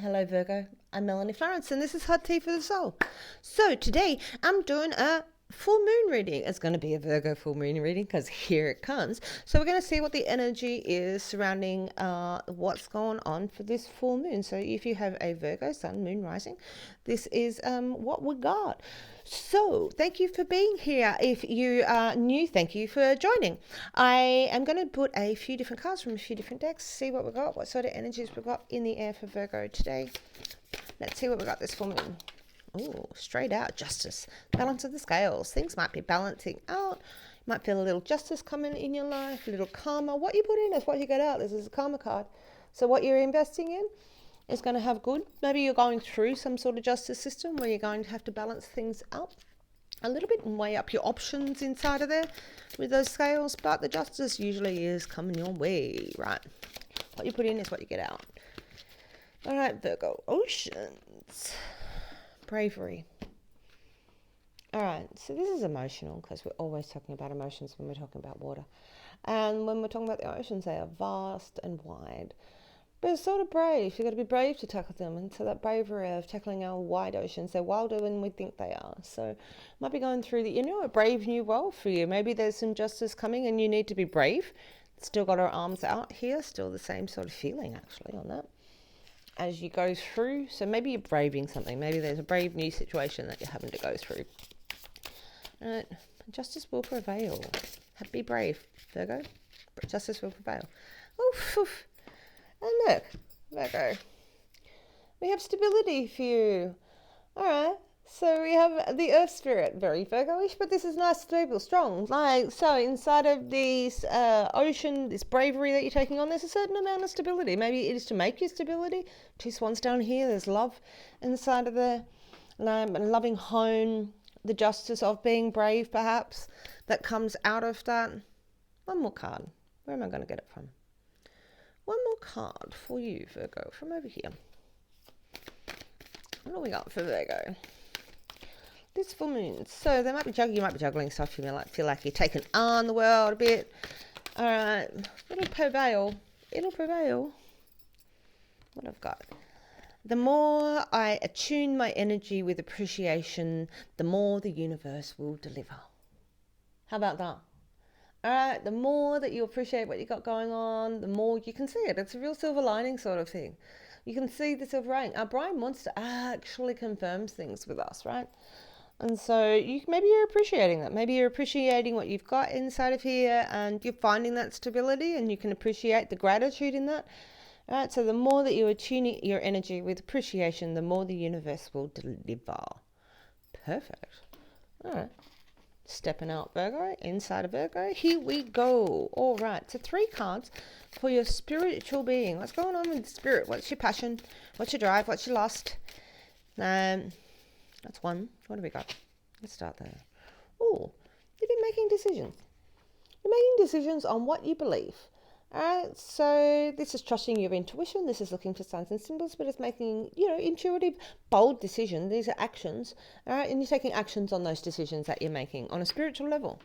Hello, Virgo. I'm Melanie Florence, and this is Hot Tea for the Soul. So, today I'm doing a full moon reading. It's going to be a Virgo full moon reading because here it comes. So, we're going to see what the energy is surrounding what's going on for this full moon. So, if you have a Virgo sun, moon rising, this is what we got. So, thank you for being here. If you are new, thank you for joining. I am going to put a few different cards from a few different decks, see what we got, what sort of energies we got in the air for Virgo today. Let's see what we got this full moon. Oh, straight out justice. Balance of the scales. Things might be balancing out. You might feel a little justice coming in your life, a little karma. What you put in is what you get out. This is a karma card. So what you're investing in is going to have good. Maybe you're going through some sort of justice system where you're going to have to balance things out a little bit and weigh up your options inside of there with those scales, but the justice usually is coming your way, right? What you put in is what you get out. All right, Virgo, oceans, bravery. All right, so this is emotional because we're always talking about emotions when we're talking about water. And when we're talking about the oceans, they are vast and wide. But it's sort of brave. You've got to be brave to tackle them. And so that bravery of tackling our wide oceans, they're wilder than we think they are. So might be going through a brave new world for you. Maybe there's some justice coming and you need to be brave. Still got our arms out here. Still the same sort of feeling actually on that as you go through. So maybe you're braving something. Maybe there's a brave new situation that you're having to go through. Right. Justice will prevail. Be brave, Virgo. Justice will prevail. Oof, oof. And look, Virgo, we have stability for you. All right. So we have the Earth Spirit, very Virgo-ish, but this is nice, stable, strong. Like so, inside of this ocean, this bravery that you're taking on, there's a certain amount of stability. Maybe it is to make you stability. Two swans down here. There's love inside of there, and loving home. The justice of being brave, perhaps, that comes out of that. One more card. Where am I going to get it from? One more card for you, Virgo, from over here. What do we got for Virgo? This full moon. So they might be juggling. You might be juggling stuff. You might feel like you're taking on the world a bit. All right, it'll prevail. It'll prevail. What I've got. The more I attune my energy with appreciation, the more the universe will deliver. How about that? All right, the more that you appreciate what you got going on, the more you can see it. It's a real silver lining sort of thing. You can see the silver lining. Our Brian wants to actually confirms things with us, right? And so maybe you're appreciating that. Maybe you're appreciating what you've got inside of here and you're finding that stability and you can appreciate the gratitude in that. All right, so the more that you attune your energy with appreciation, the more the universe will deliver. Perfect. All right. Stepping out, Virgo, inside of Virgo. Here we go. All right, so 3 cards for your spiritual being. What's going on with the spirit? What's your passion? What's your drive? What's your lust? That's one. What do we got? Let's start there. Oh, you've been making decisions. You're making decisions on what you believe. Alright, so this is trusting your intuition. This is looking for signs and symbols, but it's making, intuitive, bold decisions. These are actions. Alright, and you're taking actions on those decisions that you're making on a spiritual level.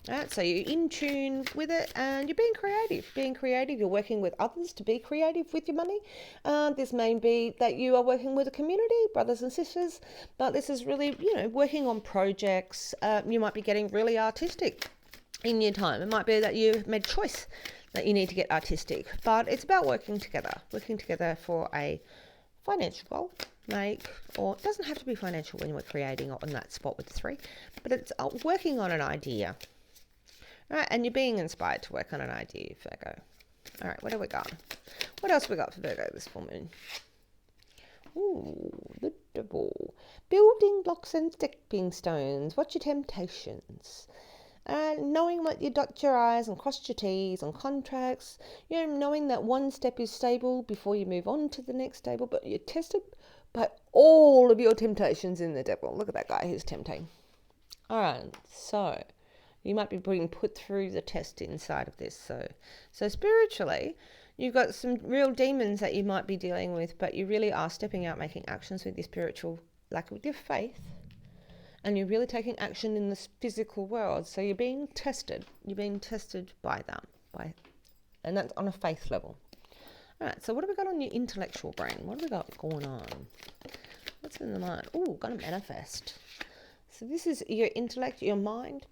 Alright, so you're in tune with it and you're being creative. Being creative, you're working with others to be creative with your money. This may be that you are working with a community, brothers and sisters, but this is really, working on projects. You might be getting really artistic in your time. It might be that you've made a choice that you need to get artistic, but it's about working together for a financial goal, or it doesn't have to be financial when we're creating on that spot with 3, but it's working on an idea, right? And you're being inspired to work on an idea, Virgo. All right, what do we got? What else we got for Virgo this full moon? Ooh, the Devil. Building blocks and stepping stones. What's your temptations? Knowing what you dot your I's and cross your T's on contracts, knowing that one step is stable before you move on to the next stable, but you're tested by all of your temptations in the Devil. Look at that guy, he's tempting. All right, so you might be being put through the test inside of this. So spiritually, you've got some real demons that you might be dealing with, but you really are stepping out, making actions with your spiritual, like with your faith. And you're really taking action in this physical world. So you're being tested. You're being tested by them. And that's on a faith level. All right, so what have we got on your intellectual brain? What have we got going on? What's in the mind? Oh, gonna manifest. So this is your intellect, your mind.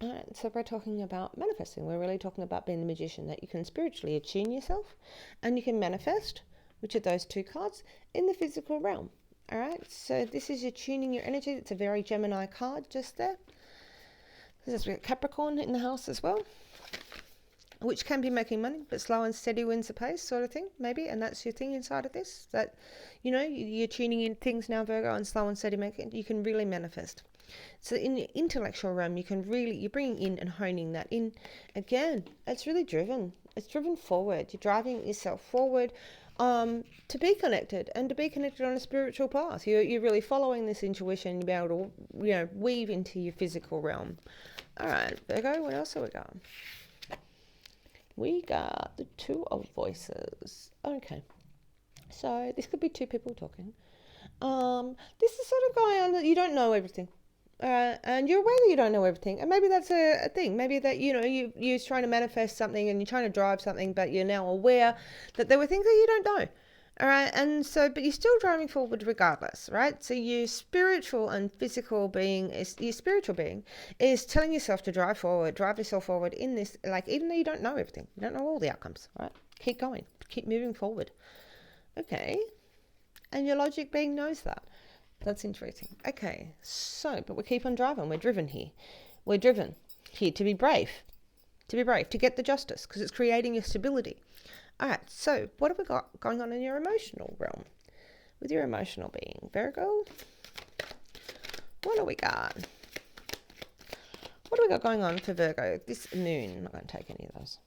All right, so we're talking about manifesting. We're really talking about being the magician, that you can spiritually attune yourself and you can manifest, which are those two cards, in the physical realm. All right, so this is your tuning your energy. It's a very Gemini card just there. This is Capricorn in the house as well, which can be making money, but slow and steady wins the pace sort of thing, maybe. And that's your thing inside of this, that, you know, you're tuning in things now, Virgo, and slow and steady making, you can really manifest. So in the intellectual realm, you're bringing in and honing that in. Again, it's really driven. It's driven forward. You're driving yourself forward to be connected and to be connected on a spiritual path. You're really following this intuition. You'll be able to, weave into your physical realm. All right, Virgo, what else have we got? We got the Two of Voices. Okay, so this could be two people talking. This is sort of going on that you don't know everything. And you're aware that you don't know everything. And maybe that's a thing. Maybe that, you're trying to manifest something and you're trying to drive something, but you're now aware that there were things that you don't know. All right. And so, but you're still driving forward regardless, right? So your spiritual and physical being your spiritual being is telling yourself to drive yourself forward in this, like, even though you don't know everything, you don't know all the outcomes, right? Keep going, keep moving forward. Okay. And your logic being knows that. That's interesting. Okay, so, but we keep on driving. We're driven here. We're driven here to be brave, to get the justice, because it's creating your stability. All right, so what have we got going on in your emotional realm? With your emotional being, Virgo, what do we got? What do we got going on for Virgo? This moon, I'm not going to take any of those.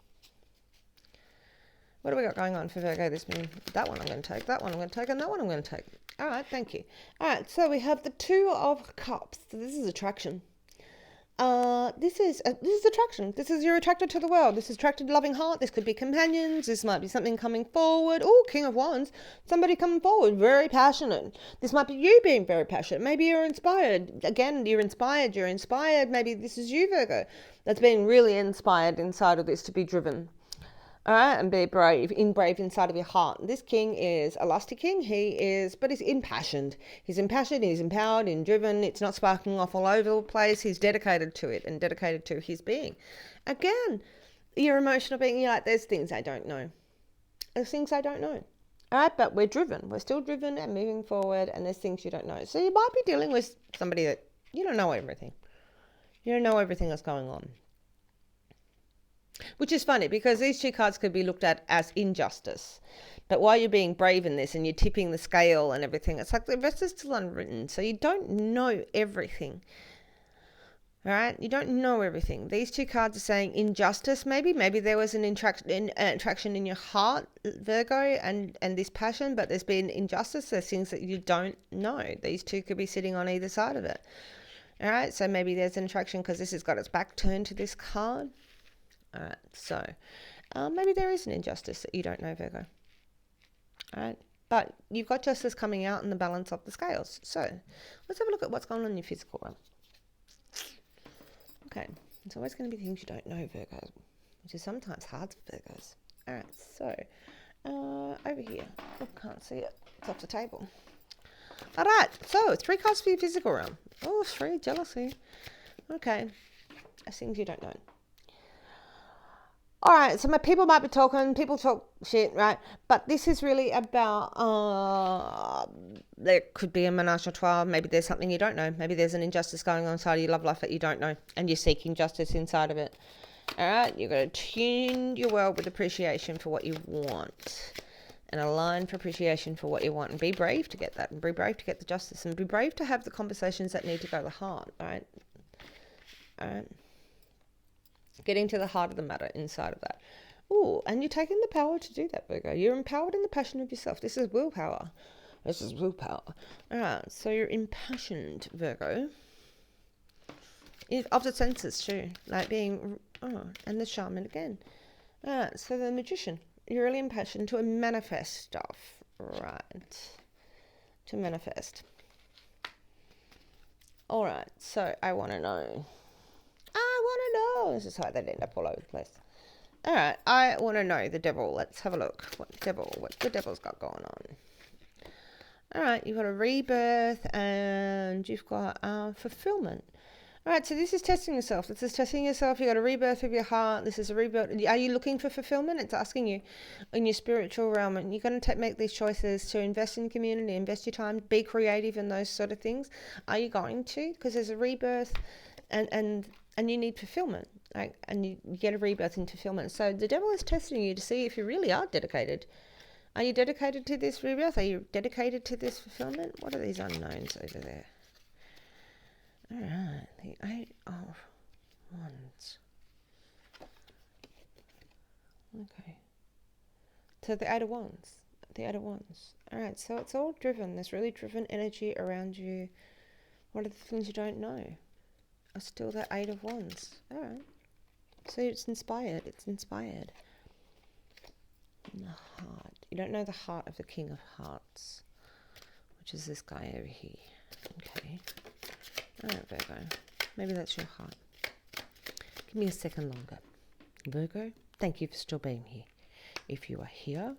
What do we got going on for Virgo this moon? That one I'm going to take, that one I'm going to take, and that one I'm going to take. All right, thank you. All right, so we have the Two of Cups. So this is attraction. This is attraction. This is you're attracted to the world. This is attracted to loving heart. This could be companions. This might be something coming forward. Oh, King of Wands. Somebody coming forward, very passionate. This might be you being very passionate. Maybe you're inspired. Again, you're inspired. Maybe this is you, Virgo, that's being really inspired inside of this to be driven. All right, and be brave inside of your heart. This king is a lusty king. But he's impassioned. He's impassioned, he's empowered, and driven. It's not sparking off all over the place. He's dedicated to it and dedicated to his being. Again, your emotional being, you're like, there's things I don't know. There's things I don't know. All right, but we're driven. We're still driven and moving forward, and there's things you don't know. So you might be dealing with somebody that you don't know everything. You don't know everything that's going on. Which is funny because these two cards could be looked at as injustice. But while you're being brave in this and you're tipping the scale and everything, it's like the rest is still unwritten. So you don't know everything. All right? You don't know everything. These two cards are saying injustice maybe. Maybe there was an attraction in your heart, Virgo, and this passion, but there's been injustice. There's things that you don't know. These two could be sitting on either side of it. All right? So maybe there's an attraction because this has got its back turned to this card. All right, so maybe there is an injustice that you don't know, Virgo. All right, but you've got justice coming out in the balance of the scales. So let's have a look at what's going on in your physical realm. Okay, it's always going to be things you don't know, Virgo, which is sometimes hard for Virgos. All right, so over here. Oh, can't see it. It's off the table. All right, so 3 cards for your physical realm. Oh, 3, jealousy. Okay, that's things you don't know. All right, so people might be talking, people talk shit, right? But this is really about, there could be a menage a trois. Maybe there's something you don't know. Maybe there's an injustice going on inside of your love life that you don't know, and you're seeking justice inside of it. All right, you're going to tune your world with appreciation for what you want, and align for appreciation for what you want, and be brave to get that, and be brave to get the justice, and be brave to have the conversations that need to go to the heart, all right? All right. Getting to the heart of the matter inside of that. Oh, and you're taking the power to do that, Virgo. You're empowered in the passion of yourself. This is willpower. All right, so you're impassioned, Virgo. Of the senses, too. Like being, and the shaman again. All right, so the magician. You're really impassioned to manifest stuff. Right. To manifest. All right, so I want to know. This is how they'd end up all over the place. All right, I want to know the devil. Let's have a look. What the devil's got going on? All right, you've got a rebirth and you've got fulfillment. All right, so this is testing yourself. This is testing yourself. You've got a rebirth of your heart. This is a rebirth. Are you looking for fulfillment? It's asking you in your spiritual realm. And you're going to make these choices to invest in the community, invest your time, be creative and those sort of things. Are you going to? Because there's a rebirth and you need fulfillment. Right? And you get a rebirth into fulfillment. So the devil is testing you to see if you really are dedicated. Are you dedicated to this rebirth? Are you dedicated to this fulfillment? What are these unknowns over there? All right, the Eight of Wands. Okay. So the Eight of Wands. The Eight of Wands. All right, so it's all driven. There's really driven energy around you. What are the things you don't know? Are still the Eight of Wands. All right. So it's inspired. It's inspired. And the heart. You don't know the heart of the King of Hearts, which is this guy over here. Okay. All right, Virgo. Maybe that's your heart. Give me a second longer. Virgo, thank you for still being here. If you are here,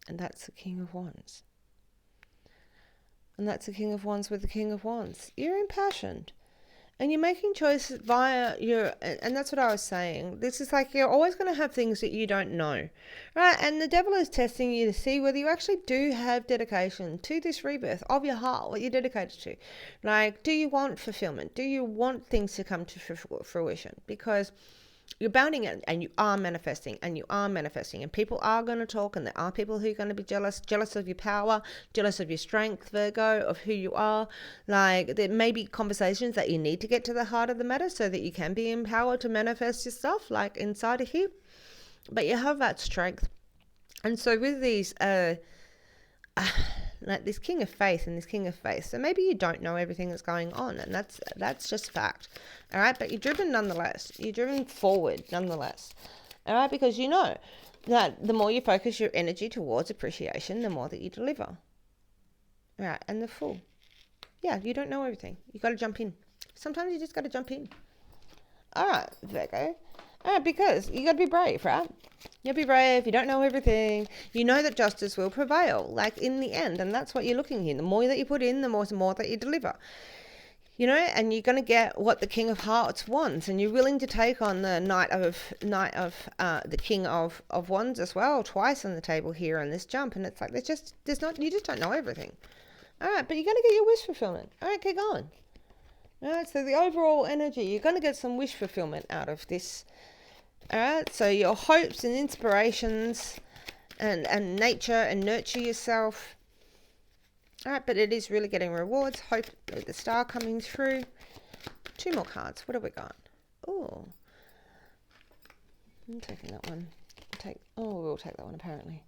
and that's the King of Wands. And that's the King of Wands with the King of Wands. You're impassioned. And you're making choices via your, and that's what I was saying. This is like you're always going to have things that you don't know, right? And the devil is testing you to see whether you actually do have dedication to this rebirth of your heart, what you're dedicated to. Like, do you want fulfillment? Do you want things to come to fruition? Because you're bounding it and you are manifesting and people are going to talk, and there are people who are going to be jealous of your power, jealous of your strength, Virgo, of who you are. Like, there may be conversations that you need to get to the heart of the matter so that you can be empowered to manifest your stuff, like inside of here. But you have that strength. And so with these like this King of Faith and this King of Faith, so maybe you don't know everything that's going on, and that's just fact. All right, but you're driven nonetheless. You're driven forward nonetheless. All right, because you know that the more you focus your energy towards appreciation, the more that you deliver. All right, and the Fool. Yeah, you don't know everything. You got to jump in. Sometimes you just got to jump in. All right, Virgo. All right, because you got to be brave, right? You'll be brave. You don't know everything. You know that justice will prevail, like in the end, and that's what you're looking here. The more that you put in, the more that you deliver. You know, and you're going to get what the King of Hearts wants, and you're willing to take on the the King of Wands as well, twice on the table here on this jump, and it's like you just don't know everything. All right, but you're going to get your wish fulfillment. All right, keep going. All right, so the overall energy, you're going to get some wish fulfillment out of this. All right, so your hopes and inspirations and nature and nurture yourself. All right, but it is really getting rewards. Hope with the star coming through. 2 more cards. What have we got? Oh, I'm taking that one. We'll take that one apparently.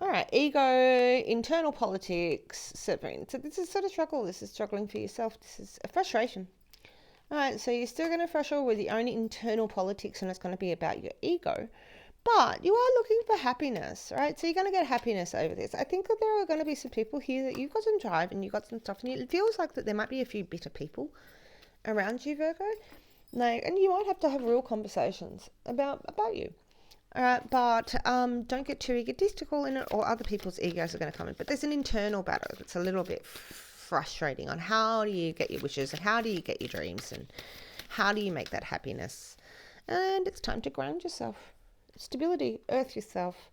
All right, ego, internal politics, Severine. So this is sort of struggle. This is struggling for yourself. This is a frustration. All right, so you're still going to struggle with your own internal politics, and it's going to be about your ego. But you are looking for happiness, right? So you're going to get happiness over this. I think that there are going to be some people here that you've got some drive and you've got some stuff, and it feels like that there might be a few bitter people around you, Virgo. Like, and you might have to have real conversations about you. All right, but don't get too egotistical in it, or other people's egos are going to come in. But there's an internal battle that's a little bit frustrating on how do you get your wishes and how do you get your dreams and how do you make that happiness. And it's time to ground yourself. Stability, earth yourself.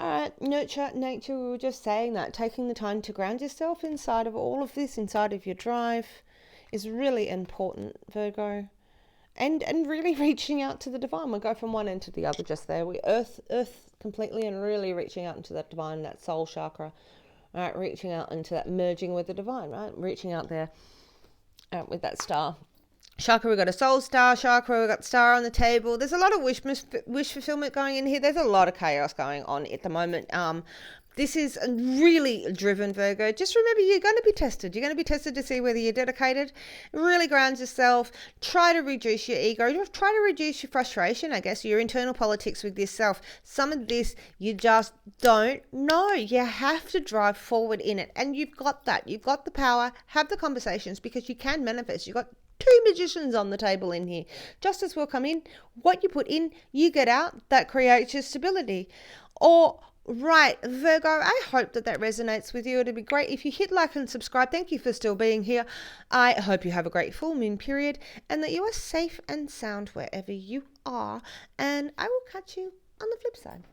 All right, nurture, nature, we were just saying that. Taking the time to ground yourself inside of all of this, inside of your drive, is really important, Virgo. And really reaching out to the divine. We'll go from one end to the other just there. We earth completely and really reaching out into that divine, that soul chakra. Right, reaching out into that merging with the divine, right? Reaching out there with that star. Chakra, we've got a soul star chakra, we've got star on the table. There's a lot of wish fulfillment going in here. There's a lot of chaos going on at the moment. This is a really driven Virgo. Just remember, you're going to be tested. You're going to be tested to see whether you're dedicated. Really ground yourself. Try to reduce your ego. Try to reduce your frustration, I guess, your internal politics with yourself. Some of this you just don't know. You have to drive forward in it. And you've got that. You've got the power. Have the conversations because you can manifest. You've got two magicians on the table in here. Justice will come in. What you put in, you get out. That creates your stability. Or right, Virgo, I hope that resonates with you. It'd be great if you hit like and subscribe. Thank you for still being here. I hope you have a great full moon period and that you are safe and sound wherever you are. And I will catch you on the flip side.